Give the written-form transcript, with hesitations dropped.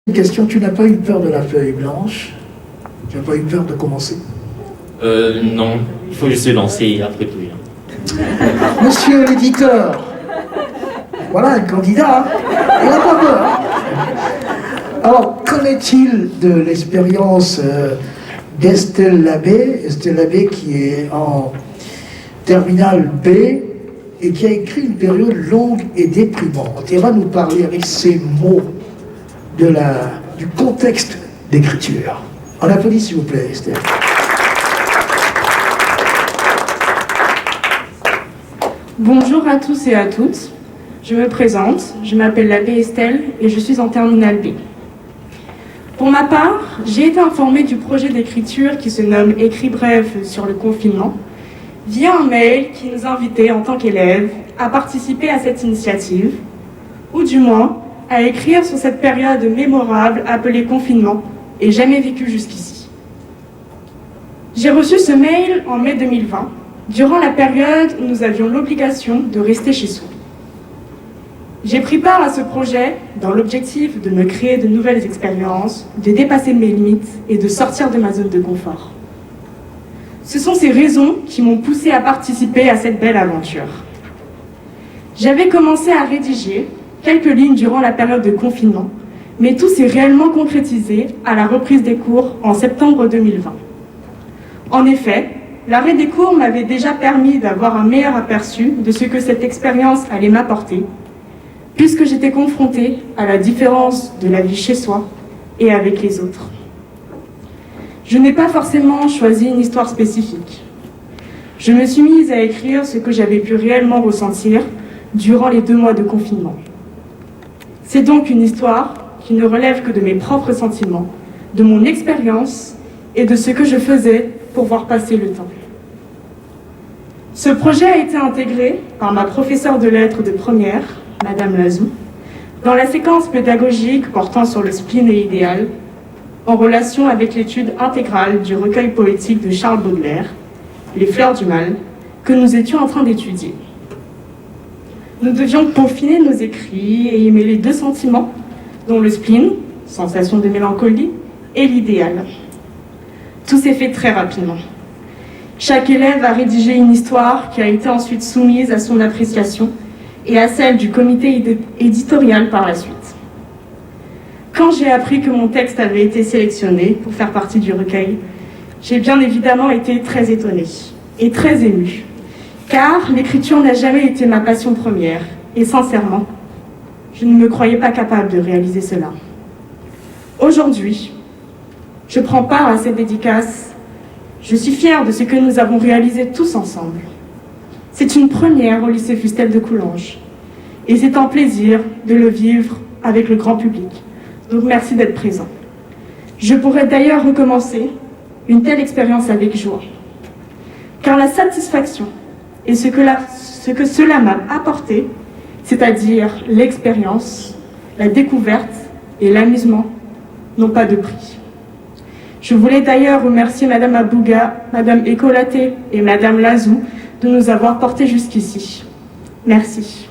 Une question, tu n'as pas eu peur de la feuille blanche? Tu n'as pas eu peur de commencer? Non, il faut juste se lancer après tout. Monsieur l'éditeur, voilà un candidat, il n'a pas peur. Hein. Alors, qu'en est-il de l'expérience d'Estelle Labbé? Estelle Labbé qui est en terminale B et qui a écrit une période longue et déprimante. Et va nous parler avec ces mots du contexte d'écriture. On applaudit s'il vous plaît, Estelle. Bonjour à tous et à toutes. Je me présente, je m'appelle Labbé Estelle et je suis en terminale B. Pour ma part, j'ai été informée du projet d'écriture qui se nomme Écrit bref sur le confinement via un mail qui nous invitait en tant qu'élèves à participer à cette initiative, ou du moins à écrire sur cette période mémorable appelée confinement et jamais vécue jusqu'ici. J'ai reçu ce mail en mai 2020, durant la période où nous avions l'obligation de rester chez soi. J'ai pris part à ce projet dans l'objectif de me créer de nouvelles expériences, de dépasser mes limites et de sortir de ma zone de confort. Ce sont ces raisons qui m'ont poussée à participer à cette belle aventure. J'avais commencé à rédiger quelques lignes durant la période de confinement, mais tout s'est réellement concrétisé à la reprise des cours en septembre 2020. En effet, l'arrêt des cours m'avait déjà permis d'avoir un meilleur aperçu de ce que cette expérience allait m'apporter, puisque j'étais confrontée à la différence de la vie chez soi et avec les autres. Je n'ai pas forcément choisi une histoire spécifique. Je me suis mise à écrire ce que j'avais pu réellement ressentir durant les 2 mois de confinement. C'est donc une histoire qui ne relève que de mes propres sentiments, de mon expérience et de ce que je faisais pour voir passer le temps. Ce projet a été intégré par ma professeure de lettres de première, Madame Lazou, dans la séquence pédagogique portant sur le spleen et l'idéal, en relation avec l'étude intégrale du recueil poétique de Charles Baudelaire, Les Fleurs du Mal, que nous étions en train d'étudier. Nous devions peaufiner nos écrits et y mêler 2 sentiments, dont le spleen, sensation de mélancolie, et l'idéal. Tout s'est fait très rapidement. Chaque élève a rédigé une histoire qui a été ensuite soumise à son appréciation et à celle du comité éditorial par la suite. Quand j'ai appris que mon texte avait été sélectionné pour faire partie du recueil, j'ai bien évidemment été très étonnée et très émue, car l'écriture n'a jamais été ma passion première, et sincèrement, je ne me croyais pas capable de réaliser cela. Aujourd'hui, je prends part à cette dédicace. Je suis fière de ce que nous avons réalisé tous ensemble. C'est une première au lycée Fustel de Coulanges, et c'est un plaisir de le vivre avec le grand public. Donc merci d'être présent. Je pourrais d'ailleurs recommencer une telle expérience avec joie, car la satisfaction et ce que cela m'a apporté, c'est-à-dire l'expérience, la découverte et l'amusement, n'ont pas de prix. Je voulais d'ailleurs remercier Madame Abouga, Madame Ekolaté et Madame Lazou de nous avoir portés jusqu'ici. Merci.